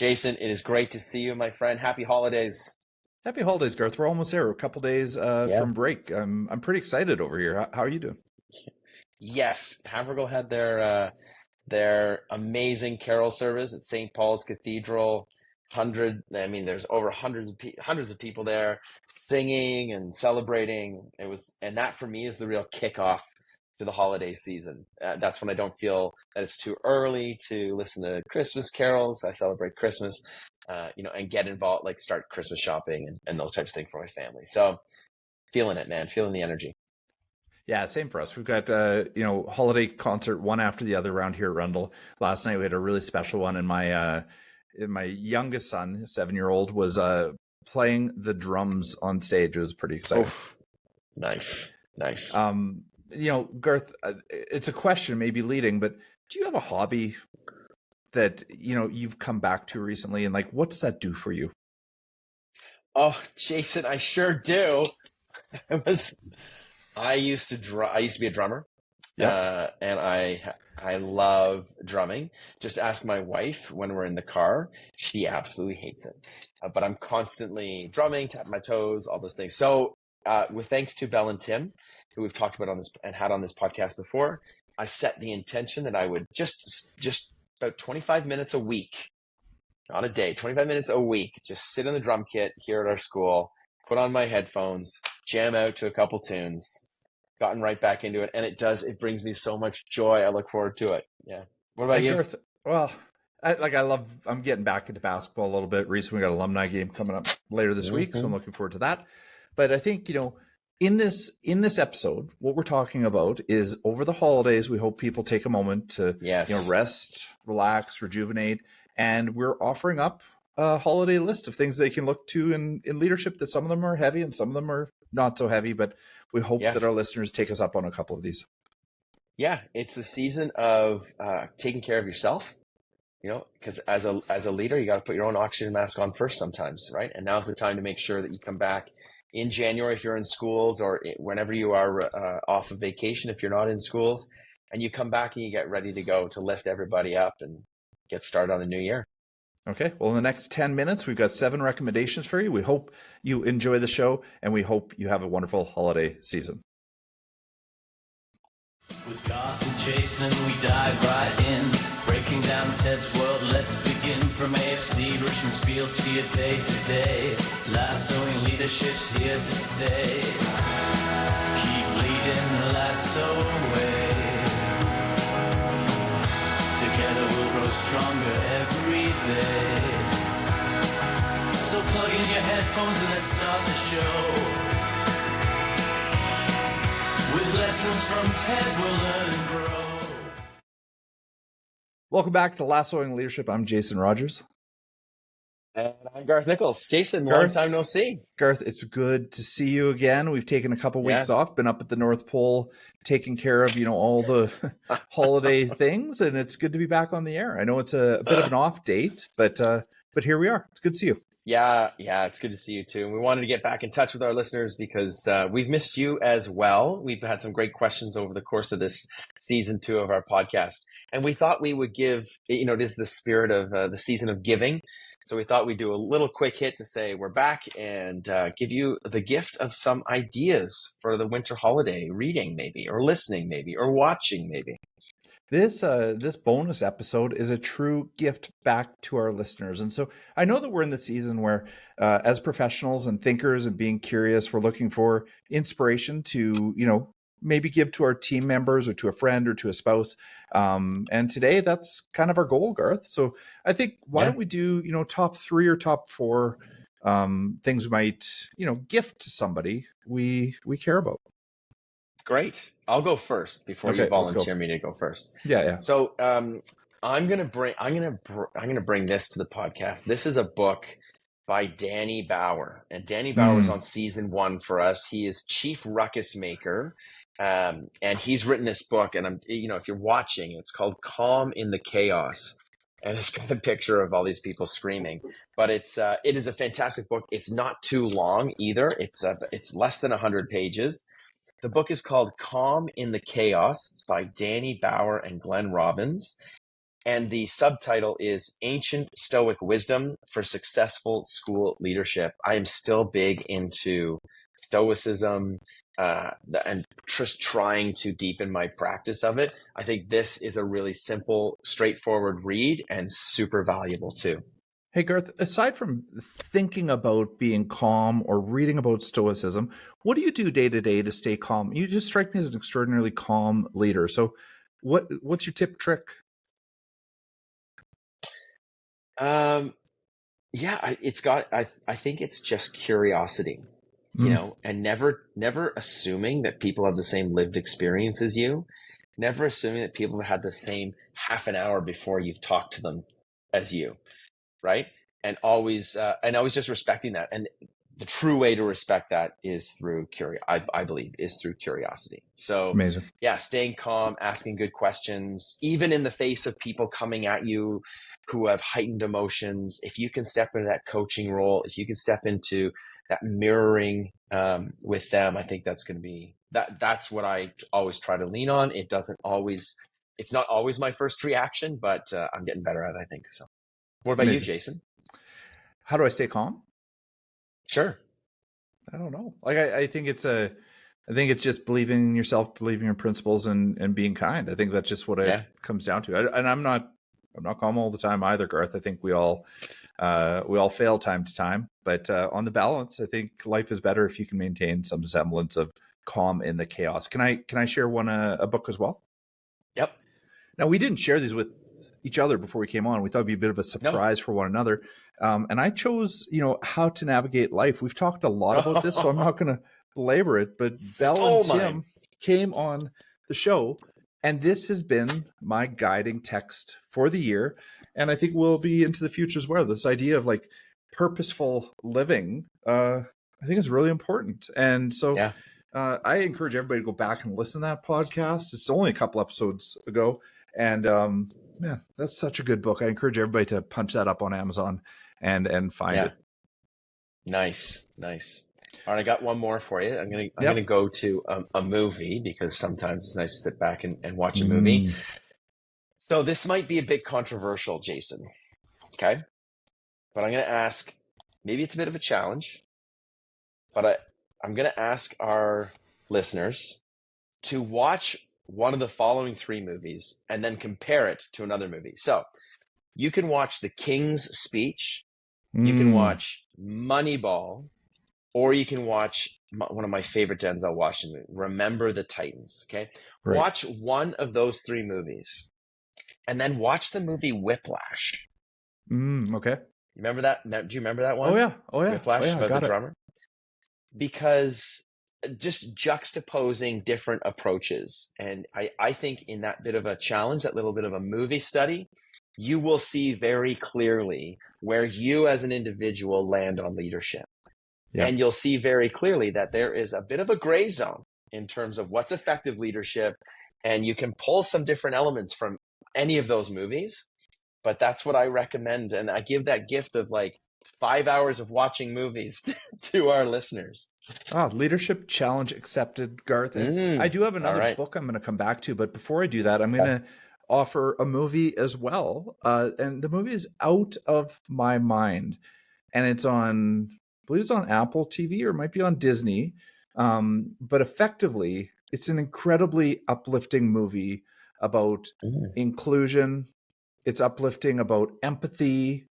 Jason, it is great to see you, my friend. Happy holidays. Happy holidays, Garth. We're almost there. We're a couple days Yeah. from break. I'm pretty excited over here. How are you doing? Yes, Havergal had their amazing carol service at St. Paul's Cathedral. There's over hundreds of people there singing and celebrating. And that for me is the real kickoff to the holiday season. That's when I don't feel that it's too early to listen to Christmas carols. I celebrate Christmas, and get involved, like start Christmas shopping and those types of things for my family. So feeling it, man, feeling the energy. Yeah, same for us. We've got holiday concert one after the other around here at Rundle. Last night we had a really special one, and my youngest son, 7-year-old, was playing the drums on stage. It was pretty exciting. Oh, nice. Garth, it's a question maybe leading, but do you have a hobby that you've come back to recently, and like what does that do for you? Oh, Jason, I sure do. I used to be a drummer. Yeah. And I love drumming. Just ask my wife when we're in the car. She absolutely hates it. But I'm constantly drumming, tapping my toes, all those things. So with thanks to Bell and Tim, who we've talked about on this and had on this podcast before, I set the intention that I would just about 25 minutes a week, not a day, 25 minutes a week, just sit in the drum kit here at our school, put on my headphones, jam out to a couple tunes. Gotten right back into it, and it brings me so much joy. I look forward to it. Yeah. What about you? Garth, well, I'm getting back into basketball a little bit. Recently, we got an alumni game coming up later this week, so I'm looking forward to that. But I think, in this episode, what we're talking about is over the holidays, we hope people take a moment to rest, relax, rejuvenate, and we're offering up a holiday list of things they can look to in leadership. That some of them are heavy and some of them are not so heavy, but we hope that our listeners take us up on a couple of these. Yeah, it's the season of taking care of yourself, because as a leader, you got to put your own oxygen mask on first sometimes, right? And now's the time to make sure that you come back in January if you're in schools, or whenever you are off of vacation if you're not in schools, and you come back and you get ready to go to lift everybody up and get started on the new year. Okay, well, in the next 10 minutes, we've got 7 recommendations for you. We hope you enjoy the show, and we hope you have a wonderful holiday season. With Garth and Jason, we dive right in, breaking down Ted's world. Let's begin from AFC, Richmond's field to your day-to-day. Lassoing leadership's here to stay. Keep leading, lasso away. Together we'll grow stronger every day. So plug in your headphones and let's start the show. With lessons from Ted, we'll learn and grow. Welcome back to Lassoing Leadership. I'm Jason Rogers. And I'm Garth Nichols. Jason, long time no see. Garth, it's good to see you again. We've taken a couple weeks off, been up at the North Pole, taking care of, all the holiday things, and it's good to be back on the air. I know it's a bit of an off date, but here we are. It's good to see you. Yeah, it's good to see you too. And we wanted to get back in touch with our listeners because we've missed you as well. We've had some great questions over the course of this season 2 of our podcast. And we thought we would give, it is the spirit of the season of giving. So we thought we'd do a little quick hit to say we're back and give you the gift of some ideas for the winter holiday, reading maybe, or listening maybe, or watching maybe. This bonus episode is a true gift back to our listeners. And so I know that we're in the season where as professionals and thinkers and being curious, we're looking for inspiration to, maybe give to our team members or to a friend or to a spouse. And today that's kind of our goal, Garth. So I think why don't we do, top 3 or top 4 things we might, gift to somebody we care about. Great. I'll go first before you volunteer me to go first. Yeah. So I'm gonna bring this to the podcast. This is a book by Danny Bauer, and Danny Bauer is on season 1 for us. He is chief ruckus maker, and he's written this book. And if you're watching, it's called "Calm in the Chaos," and it's got a picture of all these people screaming. But it is a fantastic book. It's not too long either. It's less than 100 pages. The book is called Calm in the Chaos. It's by Danny Bauer and Glenn Robbins. And the subtitle is Ancient Stoic Wisdom for Successful School Leadership. I am still big into stoicism and just trying to deepen my practice of it. I think this is a really simple, straightforward read and super valuable too. Hey, Garth, aside from thinking about being calm or reading about stoicism, what do you do day to day to stay calm? You just strike me as an extraordinarily calm leader. So what's your tip trick? Yeah, I think it's just curiosity, and never assuming that people have the same lived experience as you, never assuming that people have had the same half an hour before you've talked to them as you, right? And always just respecting that. And the true way to respect that is through I believe is through curiosity. So Amazing. yeah, staying calm, asking good questions, even in the face of people coming at you who have heightened emotions. If you can step into that coaching role, if you can step into that mirroring with them, I think that's going to be that's what I always try to lean on. It's not always my first reaction, but I'm getting better at it, I think. So what about Amazing. you, Jason? How do I stay calm? Sure. I don't know. Like I think it's just believing in yourself, believing in your principles, and being kind. I think that's just what it comes down to. And I'm not calm all the time either, Garth. I think we all fail time to time, but on the balance, I think life is better if you can maintain some semblance of calm in the chaos. Can I share a book as well? Yep. Now, we didn't share these with each other before we came on. We thought it'd be a bit of a surprise for one another. And I chose, How to Navigate Life. We've talked a lot about this, so I'm not going to belabor it, but Belle and Tim came on the show, and this has been my guiding text for the year. And I think will be into the future as well. This idea of like purposeful living, I think is really important. And so I encourage everybody to go back and listen to that podcast. It's only a couple episodes ago. And man, that's such a good book. I encourage everybody to punch that up on Amazon and find it. Nice. All right, I got one more for you. I'm gonna go to a movie because sometimes it's nice to sit back and watch a movie. So this might be a bit controversial, Jason. Okay, but I'm gonna ask. Maybe it's a bit of a challenge, but I'm gonna ask our listeners to watch one of the following three movies and then compare it to another movie. So you can watch The King's Speech, you can watch Moneyball, or you can watch one of my favorite Denzel Washington movies, Remember the Titans. Okay, right. Watch one of those three movies, and then watch the movie Whiplash. Okay. Remember that? Do you remember that one? Oh yeah. Whiplash, about the drummer. Because just juxtaposing different approaches. And I think in that bit of a challenge, that little bit of a movie study, you will see very clearly where you as an individual land on leadership. Yeah. And you'll see very clearly that there is a bit of a gray zone in terms of what's effective leadership. And you can pull some different elements from any of those movies. But that's what I recommend. And I give that gift of like 5 hours of watching movies to our listeners. Leadership challenge accepted, Garth. And I do have another book I'm going to come back to. But before I do that, I'm going to offer a movie as well. And the movie is Out of My Mind. And it's on, I believe it's on Apple TV or it might be on Disney. But effectively, it's an incredibly uplifting movie about inclusion. It's uplifting about empathy.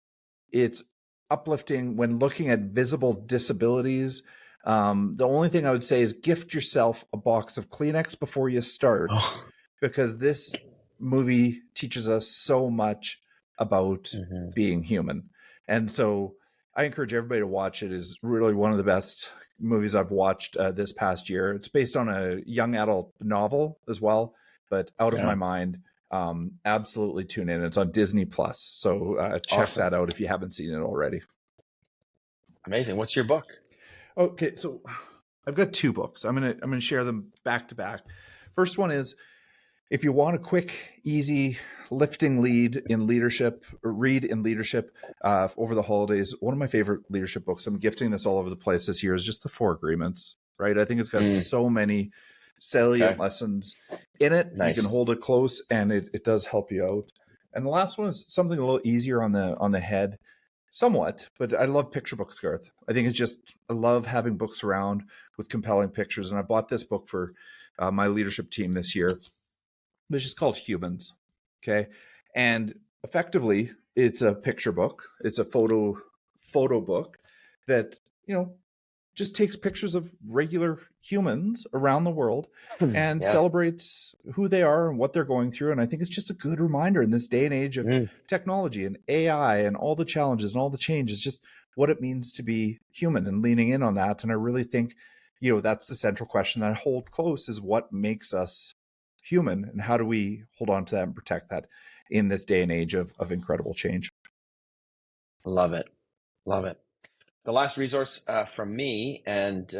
It's uplifting when looking at visible disabilities. The only thing I would say is gift yourself a box of Kleenex before you start, because this movie teaches us so much about being human. And so I encourage everybody to watch it. It's really one of the best movies I've watched this past year. It's based on a young adult novel as well, but Out of My Mind. Absolutely tune in. It's on Disney Plus. So check that out if you haven't seen it already. Amazing. What's your book? Okay, so I've got two books. I'm gonna share them back to back. First one is if you want a quick, easy lifting read in leadership over the holidays. One of my favorite leadership books. I'm gifting this all over the place this year. Is just The Four Agreements. Right? I think it's got so many salient lessons in it. Nice. You can hold it close, and it does help you out. And the last one is something a little easier on the head, somewhat, but I love picture books, Garth. I think I love having books around with compelling pictures. And I bought this book for my leadership team this year, which is called Humans. Okay. And effectively, it's a picture book. It's a photo book that, just takes pictures of regular humans around the world and celebrates who they are and what they're going through. And I think it's just a good reminder in this day and age of technology and AI and all the challenges and all the changes, just what it means to be human and leaning in on that. And I really think, that's the central question that I hold close is what makes us human and how do we hold on to that and protect that in this day and age of incredible change. Love it. Love it. The last resource from me, and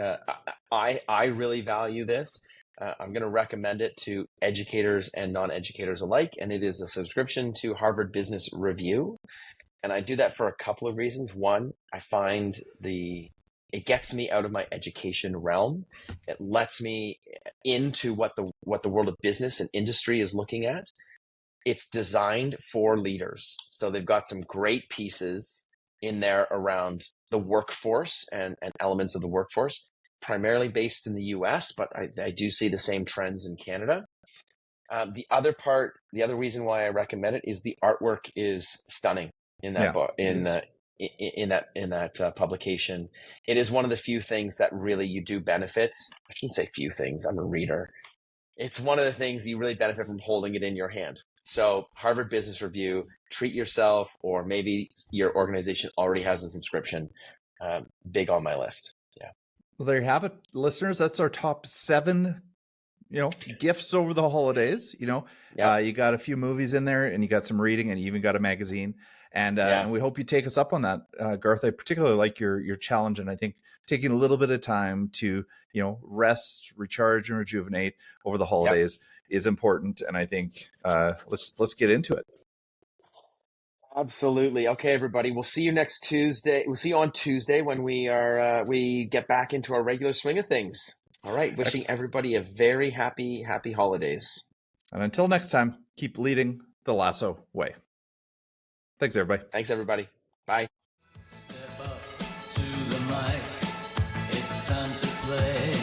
I really value this. I'm going to recommend it to educators and non-educators alike, and it is a subscription to Harvard Business Review. And I do that for a couple of reasons. One, I find it gets me out of my education realm. It lets me into what the world of business and industry is looking at. It's designed for leaders. So they've got some great pieces in there around the workforce and elements of the workforce, primarily based in the US, but I do see the same trends in Canada. The other reason why I recommend it is the artwork is stunning in that book, in that publication. It is one of the few things that really you do benefit. I shouldn't say few things. I'm a reader. It's one of the things you really benefit from holding it in your hand. So Harvard Business Review, treat yourself, or maybe your organization already has a subscription. Big on my list. Yeah. Well, there you have it, listeners. That's our top 7, gifts over the holidays. You got a few movies in there, and you got some reading, and you even got a magazine. And we hope you take us up on that, Garth. I particularly like your challenge, and I think taking a little bit of time to rest, recharge, and rejuvenate over the holidays is important. And I think let's get into it. Absolutely. Okay, everybody. We'll see you next Tuesday. We'll see you on Tuesday when we get back into our regular swing of things. All right. Wishing everybody a very happy holidays. And until next time, keep leading the Lasso way. Thanks, everybody. Thanks, everybody. Bye. Step up to the mic. It's time to play.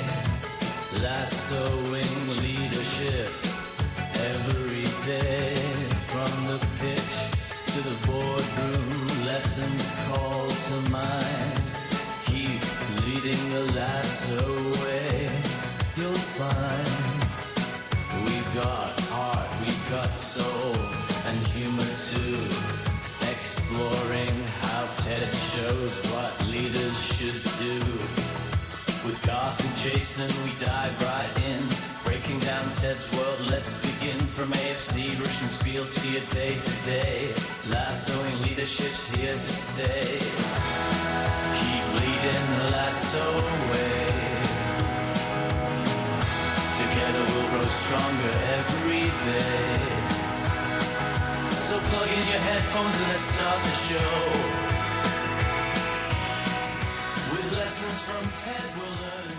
Lassoing leadership every day. From the pitch to the boardroom, lessons call to mind. Keep leading the lasso way. You'll find we've got heart, we've got soul, and humor too. Exploring how TED shows what leaders should do. With Garth and Jason, we dive right in. Breaking down Ted's world, let's begin. From AFC, Richmond's field to your day-to-day. Lassoing leadership's here to stay. Keep leading the lasso way. Together we'll grow stronger every day. So plug in your headphones and let's start the show. With lessons from TED we'll learn